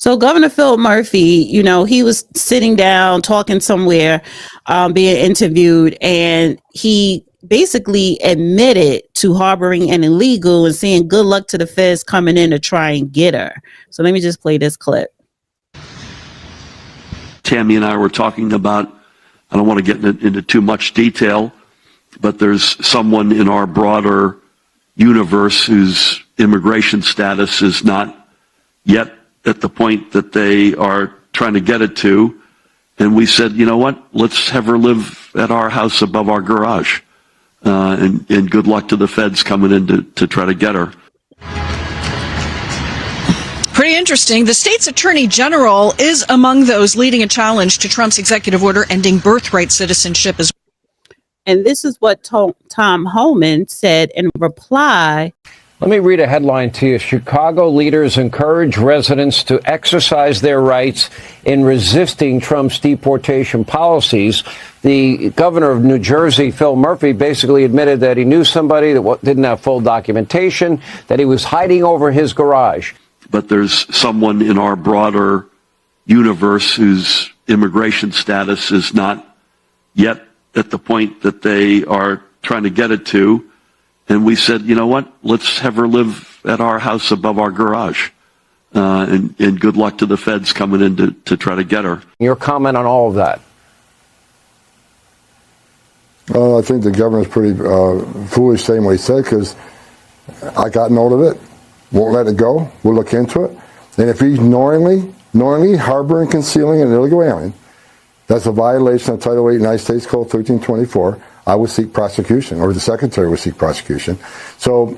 So Governor Phil Murphy, he was sitting down talking somewhere, being interviewed, and he basically admitted to harboring an illegal and saying good luck to the feds coming in to try and get her. So let me just play this clip. Tammy and I were talking about, I don't want to get into too much detail, but there's someone in our broader universe whose immigration status is not yet at the point that they are trying to get it to. And we said, you know what, let's have her live at our house above our garage. And good luck to the feds coming in to try to get her. Pretty interesting. The state's attorney general is among those leading a challenge to Trump's executive order ending birthright citizenship as well. And this is what Tom Homan said in reply. Let me read a headline to you. Chicago leaders encourage residents to exercise their rights in resisting Trump's deportation policies. The governor of New Jersey, Phil Murphy, basically admitted that he knew somebody that didn't have full documentation, that he was hiding over his garage. But there's someone in our broader universe whose immigration status is not yet at the point that they are trying to get it to. And we said, you know what, let's have her live at our house above our garage. And good luck to the feds coming in to try to get her. Your comment on all of that? I think the governor's pretty foolish saying what he said, because I got note of it. Won't let it go. We'll look into it. And if he's knowingly harboring, concealing an illegal alien, that's a violation of Title 8 United States Code 1324. I would seek prosecution, or the secretary would seek prosecution. So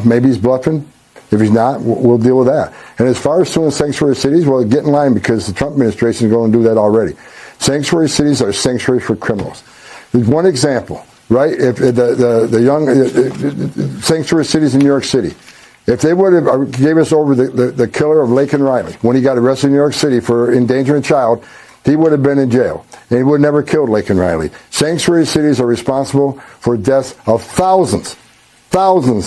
maybe he's bluffing. If he's not, we'll deal with that. And as far as suing sanctuary cities, well, get in line, because the Trump administration is going to do that already. Sanctuary cities are sanctuaries for criminals. There's one example, right? If the young sanctuary cities in New York City, if they would have gave us over the killer of Laken Riley when he got arrested in New York City for endangering a child, he would have been in jail, and he would have never killed Laken Riley. Sanctuary cities are responsible for deaths of thousands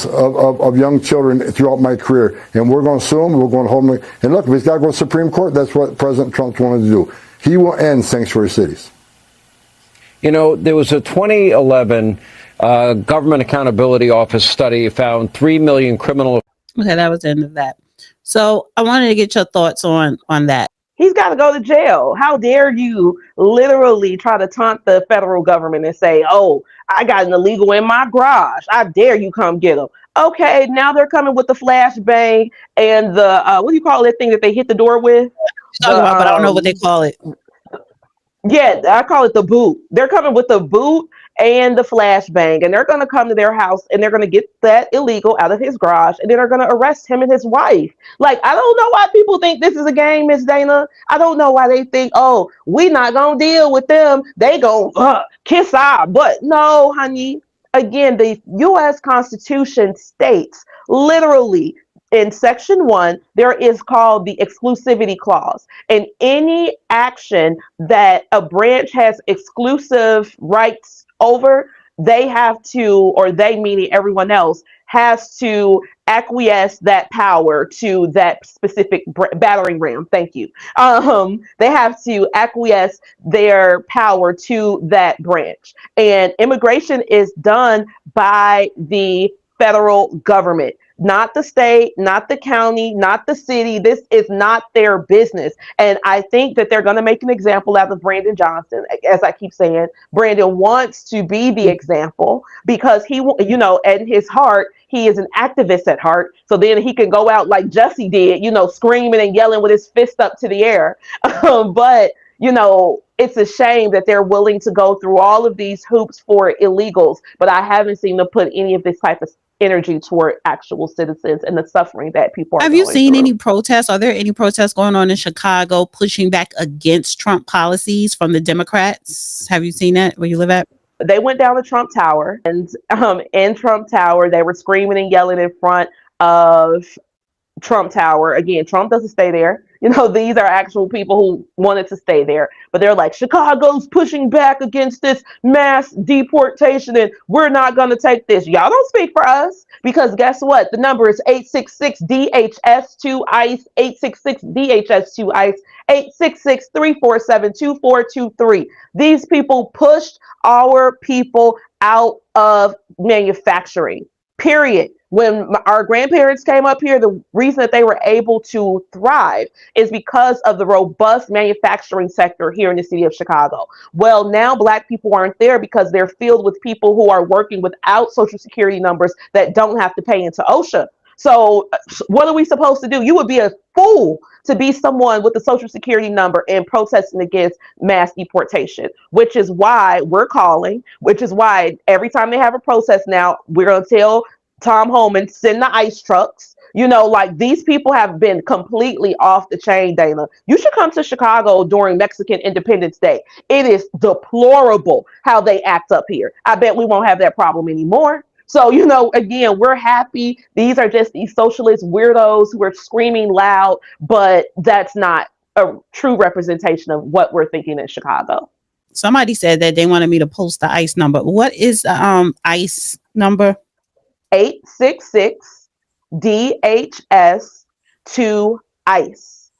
of young children throughout my career, and we're going to sue them. We're going to hold them. And look, if he's got to go to the Supreme Court, that's what President Trump wanted to do. He will end sanctuary cities. You know, there was a 2011 Government Accountability Office study found 3 million criminal. Okay, that was the end of that. So I wanted to get your thoughts on that. He's got to go to jail. How dare you literally try to taunt the federal government and say, oh, I got an illegal in my garage. I dare you come get him. Okay, now they're coming with the flashbang and the, what do you call that thing that they hit the door with? But I don't know what they call it. Yeah, I call it the boot. They're coming with the boot and the flashbang, and they're going to come to their house and they're going to get that illegal out of his garage, and then they're going to arrest him and his wife. Like, I don't know why people think this is a game, Miss Dana. I don't know why they think, oh, we not going to deal with them. They go kiss our butt. No, honey. Again, the U.S. Constitution states literally in Section 1, there is called the exclusivity clause. And any action that a branch has exclusive rights over, they have to, or they meaning everyone else, has to acquiesce that power to that specific battering ram. Thank you. They have to acquiesce their power to that branch. And immigration is done by the federal government. Not the state, not the county, not the city. This is not their business. And I think that they're going to make an example out of Brandon Johnson. As I keep saying, Brandon wants to be the example because he, you know, at his heart, he is an activist at heart. So then he can go out like Jussie did, you know, screaming and yelling with his fist up to the air. But, you know, it's a shame that they're willing to go through all of these hoops for illegals. But I haven't seen them put any of this type of energy toward actual citizens and the suffering that people are Have you seen any protests? Are there any protests going on in Chicago pushing back against Trump policies from the Democrats? Have you seen that where you live at? They went down to Trump Tower, and in Trump Tower, they were screaming and yelling in front of Trump Tower. Again, Trump doesn't stay there. You know, these are actual people who wanted to stay there, but they're like, Chicago's pushing back against this mass deportation and we're not going to take this. Y'all don't speak for us, because guess what? The number is 866-DHS2-ICE, 866-DHS2-ICE, 866-347-2423. These people pushed our people out of manufacturing, period. When our grandparents came up here, the reason that they were able to thrive is because of the robust manufacturing sector here in the city of Chicago. Well, now Black people aren't there because they're filled with people who are working without Social Security numbers that don't have to pay into OSHA. So what are we supposed to do? You would be a fool to be someone with a Social Security number and protesting against mass deportation, which is why we're calling, which is why every time they have a protest now, we're going to tell Tom Homan, send the ICE trucks. You know, like, these people have been completely off the chain, Dana. You should come to Chicago during Mexican Independence Day. It is deplorable how they act up here. I bet we won't have that problem anymore. So, you know, again, we're happy. These are just these socialist weirdos who are screaming loud, but that's not a true representation of what we're thinking in Chicago. Somebody said that they wanted me to post the ICE number. What is the ICE number? 866-DHS2-ICE.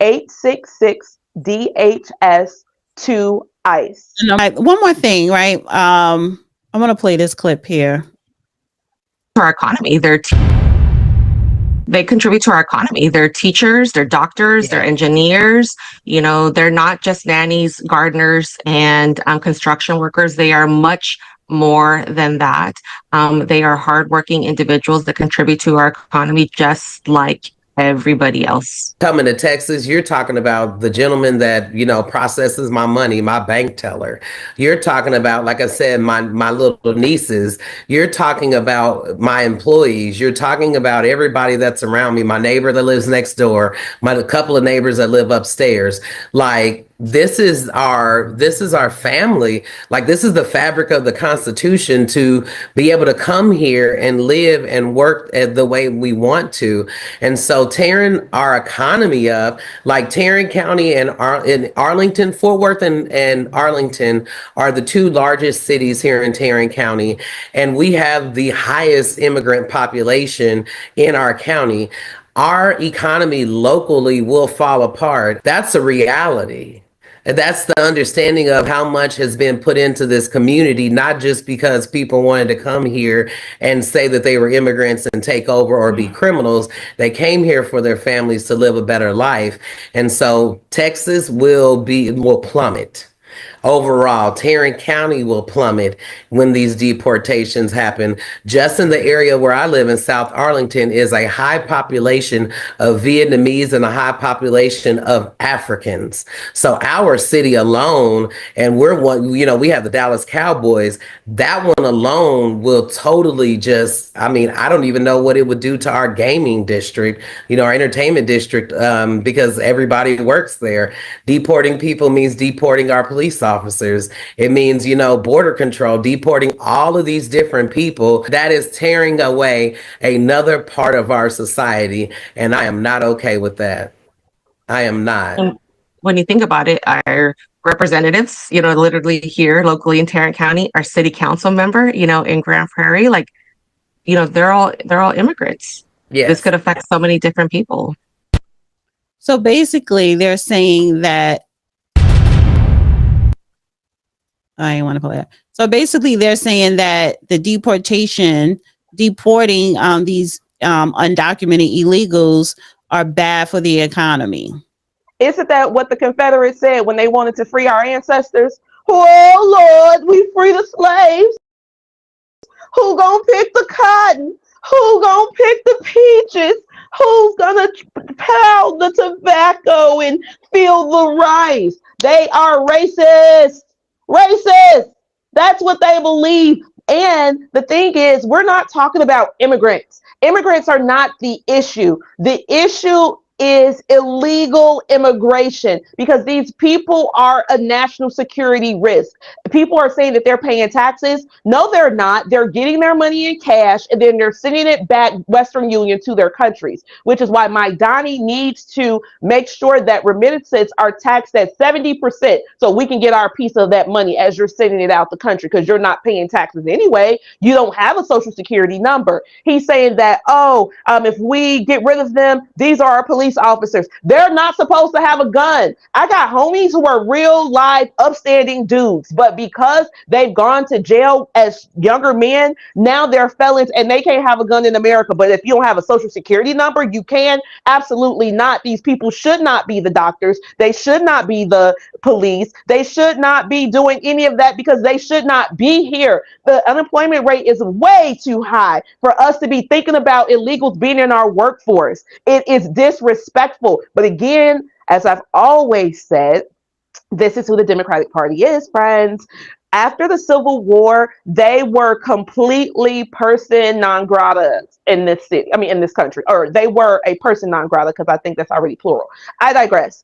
866-DHS2-ICE. One more thing, right? I want to play this clip here. Our economy, they contribute to our economy. They're teachers, they're doctors, they're engineers. You know, they're not just nannies, gardeners, and construction workers. They are much more than that. They are hardworking individuals that contribute to our economy just like everybody else. Coming to Texas, you're talking about the gentleman that, you know, processes my money, my bank teller. You're talking about, like I said, my little nieces. You're talking about my employees. You're talking about everybody that's around me, my neighbor that lives next door, my couple of neighbors that live upstairs. Like, this is our family. Like, this is the fabric of the Constitution, to be able to come here and live and work the way we want to. And so tearing our economy up, like Tarrant County and Arlington, Fort Worth and Arlington are the two largest cities here in Tarrant County. And we have the highest immigrant population in our county. Our economy locally will fall apart. That's a reality. And that's the understanding of how much has been put into this community, not just because people wanted to come here and say that they were immigrants and take over or be criminals. They came here for their families to live a better life. And so Texas will plummet. Overall, Tarrant County will plummet when these deportations happen. Just in the area where I live in South Arlington is a high population of Vietnamese and a high population of Africans. So our city alone, and we're one, you know, we have the Dallas Cowboys, that one alone will totally just, I mean, I don't even know what it would do to our gaming district, you know, our entertainment district, because everybody works there. Deporting people means deporting our police officers. It means, you know, border control, deporting all of these different people. That is tearing away another part of our society. And I am not okay with that. I am not. And when you think about it, our representatives, you know, literally here locally in Tarrant County, our city council member, you know, in Grand Prairie, like, you know, they're all immigrants. Yes. This could affect so many different people. So basically, they're saying that I want to play that. So basically, they're saying that the deporting these undocumented illegals are bad for the economy. Isn't that what the Confederates said when they wanted to free our ancestors? Oh Lord, we free the slaves. Who gonna pick the cotton? Who gonna pick the peaches? Who's gonna pound the tobacco and fill the rice? They are racist. Racist. That's what they believe. And the thing is, we're not talking about immigrants. Immigrants are not the issue. The issue is illegal immigration, because these people are a national security risk. People are saying that they're paying taxes. No, they're not. They're getting their money in cash and then they're sending it back Western Union to their countries, which is why my Donnie needs to make sure that remittances are taxed at 70% so we can get our piece of that money as you're sending it out the country, because you're not paying taxes anyway. You don't have a social security number. He's saying that, if we get rid of them, these are our police officers. They're not supposed to have a gun. I got homies who are real live upstanding dudes, but because they've gone to jail as younger men, now they're felons and they can't have a gun in America. But if you don't have a social security number, you can. Absolutely not. These people should not be the doctors. They should not be the police. They should not be doing any of that, because they should not be here. The unemployment rate is way too high for us to be thinking about illegals being in our workforce. It is disrespectful. But again, as I've always said, this is who the Democratic Party is, friends. After the Civil War, they were completely person non grata in this city. I mean, in this country, or they were a person non grata, because I think that's already plural. I digress.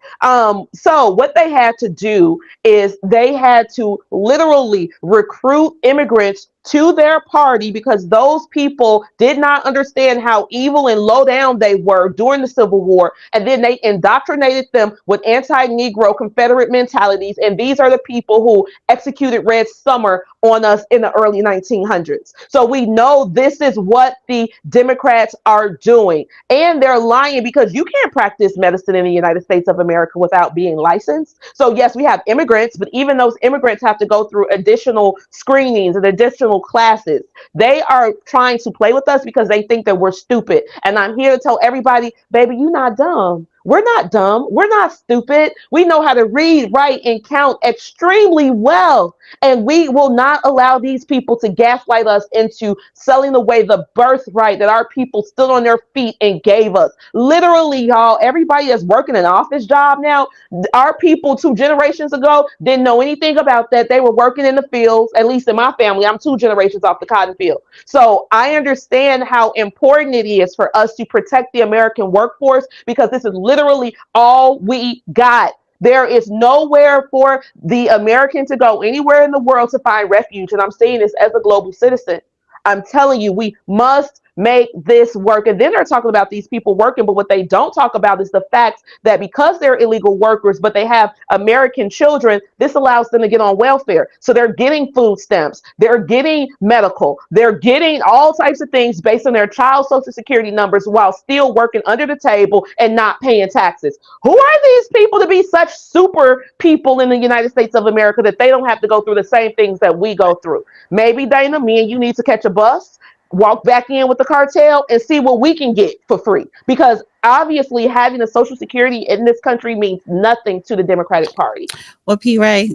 So what they had to do is they had to literally recruit immigrants to their party, because those people did not understand how evil and low down they were during the Civil War. And then they indoctrinated them with anti-Negro Confederate mentalities. And these are the people who executed Red Summer on us in the early 1900s. So we know this is what the Democrats are doing. And they're lying, because you can't practice medicine in the United States of America without being licensed. So yes, we have immigrants, but even those immigrants have to go through additional screenings and additional classes. They are trying to play with us because they think that we're stupid. And I'm here to tell everybody, baby, you're not dumb. We're not dumb. We're not stupid. We know how to read, write, and count extremely well. And we will not allow these people to gaslight us into selling away the birthright that our people stood on their feet and gave us. Literally, y'all, everybody that's working an office job now, our people 2 generations ago didn't know anything about that. They were working in the fields. At least in my family, I'm 2 generations off the cotton field. So I understand how important it is for us to protect the American workforce, because this is literally all we got. There is nowhere for the American to go anywhere in the world to find refuge. And I'm saying this as a global citizen. I'm telling you, we must make this work. And then they're talking about these people working, but what they don't talk about is the fact that because they're illegal workers, but they have American children, this allows them to get on welfare. So they're getting food stamps, they're getting medical, they're getting all types of things based on their child social security numbers while still working under the table and not paying taxes. Who are these people to be such super people in the United States of America that they don't have to go through the same things that we go through? Maybe, Dana, me and you need to catch a bus, walk back in with the cartel, and see what we can get for free. Because obviously having a social security in this country means nothing to the Democratic Party. Well, P. Ray,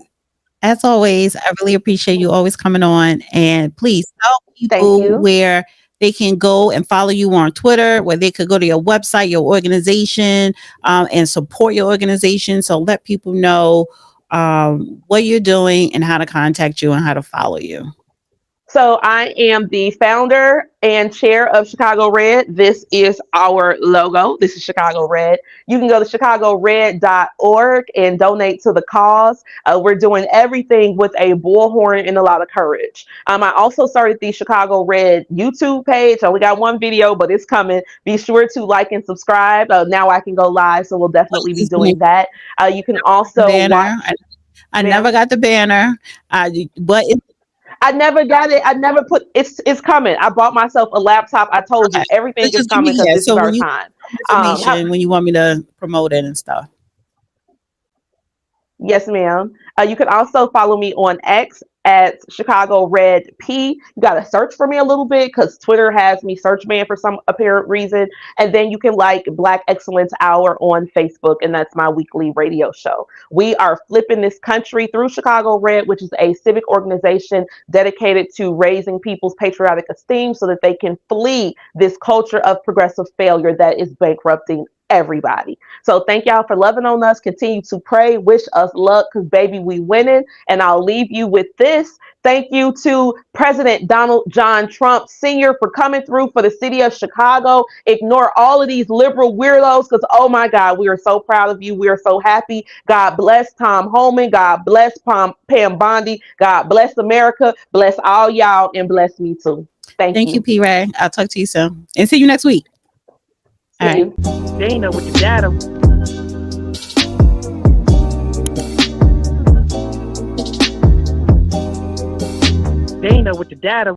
as always, I really appreciate you always coming on. And please tell people where they can go and follow you on Twitter, where they could go to your website, your organization, and support your organization. So let people know what you're doing and how to contact you and how to follow you. So I am the founder and chair of Chicago Red. This is our logo. This is Chicago Red. You can go to chicagored.org and donate to the cause. We're doing everything with a bullhorn and a lot of courage. I also started the Chicago Red YouTube page. I only got 1 video, but it's coming. Be sure to like and subscribe. Now I can go live, so we'll definitely be doing that. You can also watch. I never got the banner. But I never got it. I never put it's coming. I bought myself a laptop. I told you everything is coming because this is our time. When you want me to promote it and stuff. Yes, ma'am. You can also follow me on X at Chicago Red P. You got to search for me a little bit because Twitter has me search banned for some apparent reason. And then you can like Black Excellence Hour on Facebook, and that's my weekly radio show. We are flipping this country through Chicago Red, which is a civic organization dedicated to raising people's patriotic esteem so that they can flee this culture of progressive failure that is bankrupting everybody. So thank y'all for loving on us. Continue to pray. Wish us luck because, baby, we winning. And I'll leave you with this. Thank you to President Donald John Trump Sr. for coming through for the city of Chicago. Ignore all of these liberal weirdos because, oh my God, we are so proud of you. We are so happy. God bless Tom Homan. God bless Pam Bondi. God bless America. Bless all y'all and bless me too. Thank you, you. P. Ray. I'll talk to you soon and see you next week. All right. Dana with the data. Dana with the data.